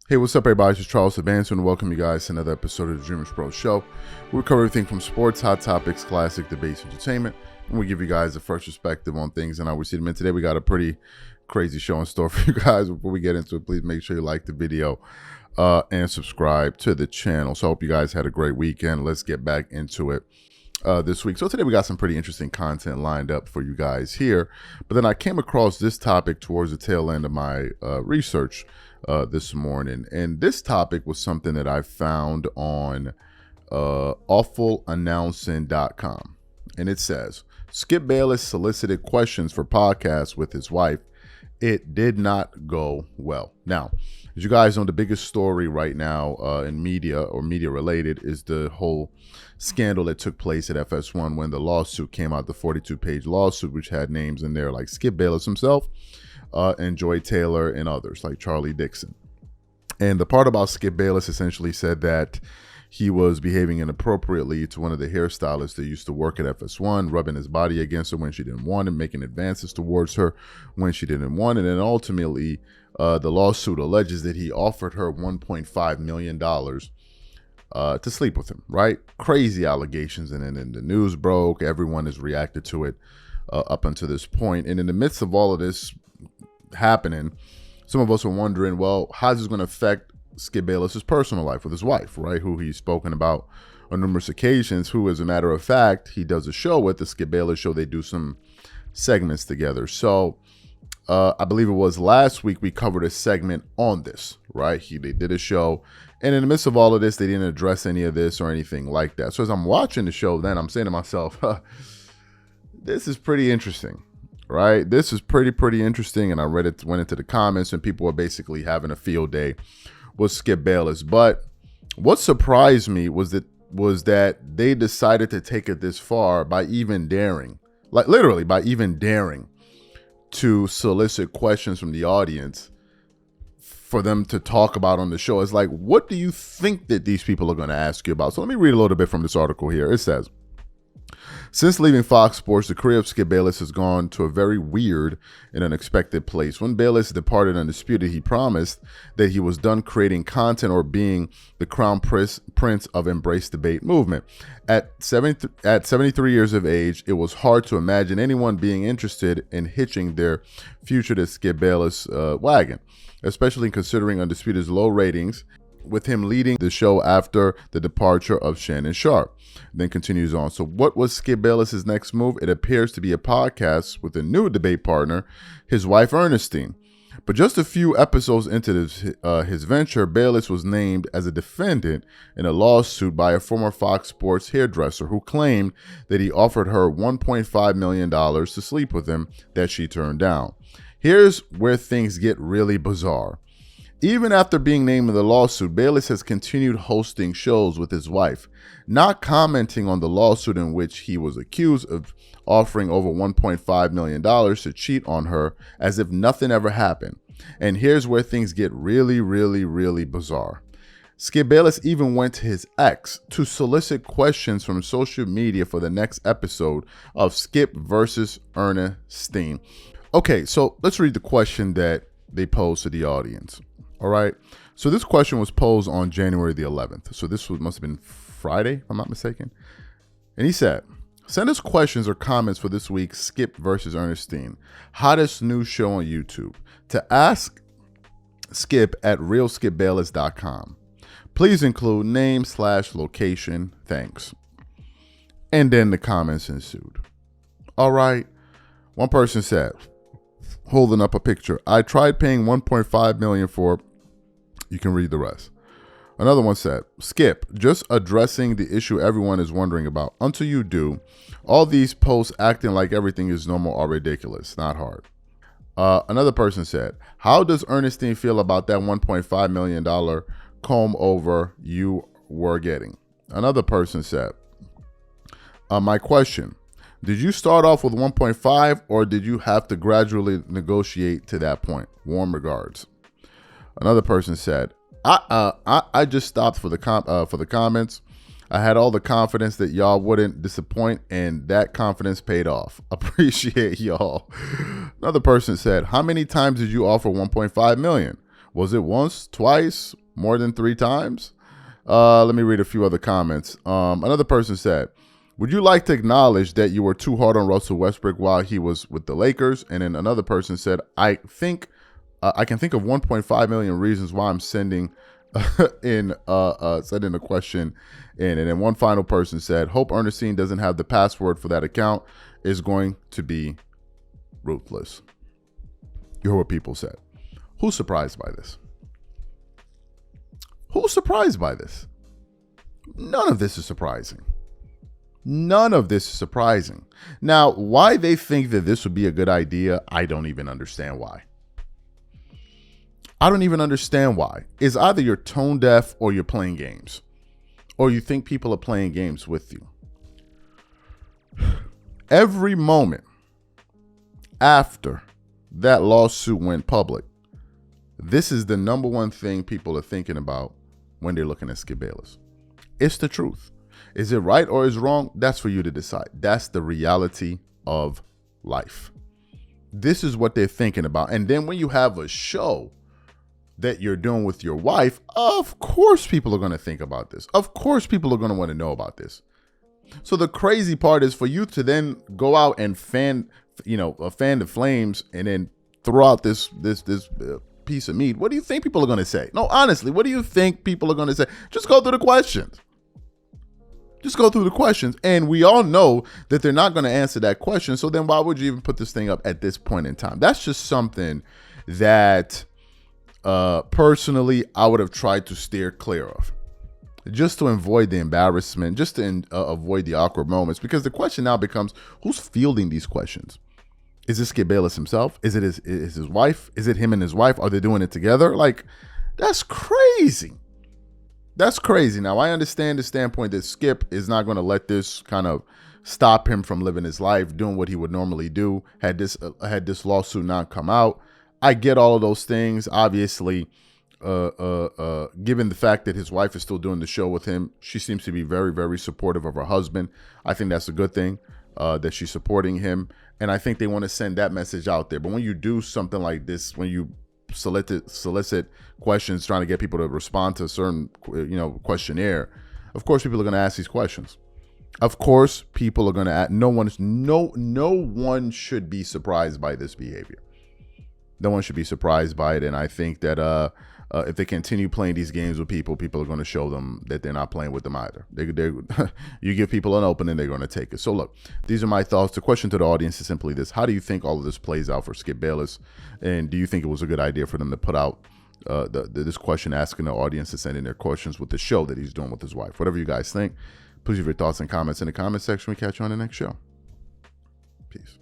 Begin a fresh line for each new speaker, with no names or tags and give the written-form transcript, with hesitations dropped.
Hey, what's up, everybody? This is Charles Advance, and welcome you guys to another episode of the Dreamers Pro Show. We cover everything from sports, hot topics, classic debates, entertainment, and we give you guys a fresh perspective on things and how we see them. And today we got a pretty crazy show in store for you guys. Before we get into it, please make sure you like the video and subscribe to the channel. So I hope you guys had a great weekend. Let's get back into it this week. So today we got some pretty interesting content lined up for you guys here. But then I came across this topic towards the tail end of my research this morning, and this topic was something that I found on awfulannouncing.com, and it says Skip Bayless solicited questions for podcasts with his wife. It did not go well. Now, as you guys know, the biggest story right now in media or media related is the whole scandal that took place at FS1 when the lawsuit came out, the 42-page lawsuit, which had names in there like Skip Bayless himself, and Joy Taylor and others like Charlie Dixon. And the part about Skip Bayless essentially said that he was behaving inappropriately to one of the hairstylists that used to work at FS1, rubbing his body against her when she didn't want him, making advances towards her when she didn't want it. And ultimately, the lawsuit alleges that he offered her $1.5 million to sleep with him, right? Crazy allegations. And then the news broke. Everyone has reacted to it up until this point. And in the midst of all of this happening, some of us are wondering, well, how's this going to affect Skip Bayless's personal life with his wife, right? Who he's spoken about on numerous occasions, who, as a matter of fact, he does a show with, the Skip Bayless Show. They do some segments together. So I believe it was last week we covered a segment on this, right? They did a show, and in the midst of all of this, they didn't address any of this or anything like that. So as I'm watching the show, then I'm saying to myself, this is pretty interesting. Right, this is pretty interesting, and I went into the comments, and people were basically having a field day with Skip Bayless. But what surprised me was that they decided to take it this far by even daring, like literally by even daring to solicit questions from the audience for them to talk about on the show. It's like, what do you think that these people are going to ask you about? So let me read a little bit from this article here. It says, since leaving Fox Sports, the career of Skip Bayless has gone to a very weird and unexpected place. When Bayless departed Undisputed, he promised that he was done creating content or being the crown prince of Embrace Debate movement. At 73 years of age, it was hard to imagine anyone being interested in hitching their future to Skip Bayless' wagon, especially considering Undisputed's low ratings, with him leading the show after the departure of Shannon Sharpe. Then continues on. So what was Skip Bayless's next move? It appears to be a podcast with a new debate partner, his wife Ernestine. But just a few episodes into his venture, Bayless was named as a defendant in a lawsuit by a former Fox Sports hairdresser who claimed that he offered her $1.5 million to sleep with him that she turned down. Here's where things get really bizarre. Even after being named in the lawsuit, Bayless has continued hosting shows with his wife, not commenting on the lawsuit in which he was accused of offering over $1.5 million to cheat on her as if nothing ever happened. And here's where things get really bizarre. Skip Bayless even went to his ex to solicit questions from social media for the next episode of Skip versus Ernestine. Okay, so let's read the question that they posed to the audience. All right. So this question was posed on January the 11th. So this must have been Friday, if I'm not mistaken. And he said, send us questions or comments for this week's Skip versus Ernestine, hottest new show on YouTube, to ask Skip at realskipbayless.com. Please include name/location. Thanks. And then the comments ensued. All right. One person said, holding up a picture, I tried paying $1.5 million for. You can read the rest. Another one said, Skip, just addressing the issue everyone is wondering about. Until you do, all these posts acting like everything is normal are ridiculous. Not hard. Another person said, how does Ernestine feel about that $1.5 million comb over you were getting? Another person said, my question, did you start off with 1.5 or did you have to gradually negotiate to that point? Warm regards. Another person said, I just stopped for the comments. I had all the confidence that y'all wouldn't disappoint, and that confidence paid off. Appreciate y'all. Another person said, how many times did you offer 1.5 million? Was it once, twice, more than 3 times? Let me read a few other comments. Another person said, would you like to acknowledge that you were too hard on Russell Westbrook while he was with the Lakers? And then another person said, I can think of 1.5 million reasons why I'm sending sending a question in. And then one final person said, hope Ernestine doesn't have the password for that account. Is going to be ruthless. You heard what people said. Who's surprised by this? Who's surprised by this? None of this is surprising. None of this is surprising. Now, why they think that this would be a good idea, I don't even understand why. I don't even understand why. It's either you're tone deaf or you're playing games. Or you think people are playing games with you. Every moment after that lawsuit went public, this is the number one thing people are thinking about when they're looking at Skip Bayless. It's the truth. Is it right or is it wrong? That's for you to decide. That's the reality of life. This is what they're thinking about. And then when you have a show that you're doing with your wife, of course people are going to think about this. Of course people are going to want to know about this. So the crazy part is for you to then go out and fan the flames and then throw out this piece of meat. What do you think people are going to say? No, honestly, what do you think people are going to say? Just go through the questions. Just go through the questions. And we all know that they're not going to answer that question. So then why would you even put this thing up at this point in time? That's just something that personally I would have tried to steer clear of. Just to avoid the embarrassment, just to avoid the awkward moments. Because the question now becomes, who's fielding these questions? Is this Skip Bayless himself? Is it his wife? Is it him and his wife? Are they doing it together? Like, that's crazy. That's crazy. Now, I understand the standpoint that Skip is not going to let this kind of stop him from living his life, doing what he would normally do had this lawsuit not come out. I get all of those things. Obviously, given the fact that his wife is still doing the show with him, she seems to be very, very supportive of her husband. I think that's a good thing, that she's supporting him. And I think they want to send that message out there. But when you do something like this, when you solicit questions, trying to get people to respond to a certain, questionnaire, of course people are going to ask these questions. Of course people are going to ask. No one should be surprised by this behavior. No one should be surprised by it. And I think that if they continue playing these games with people, people are going to show them that they're not playing with them either. You give people an opening, they're going to take it. So look, these are my thoughts. The question to the audience is simply this. How do you think all of this plays out for Skip Bayless? And do you think it was a good idea for them to put out this question, asking the audience to send in their questions with the show that he's doing with his wife? Whatever you guys think, please leave your thoughts and comments in the comment section. We catch you on the next show. Peace.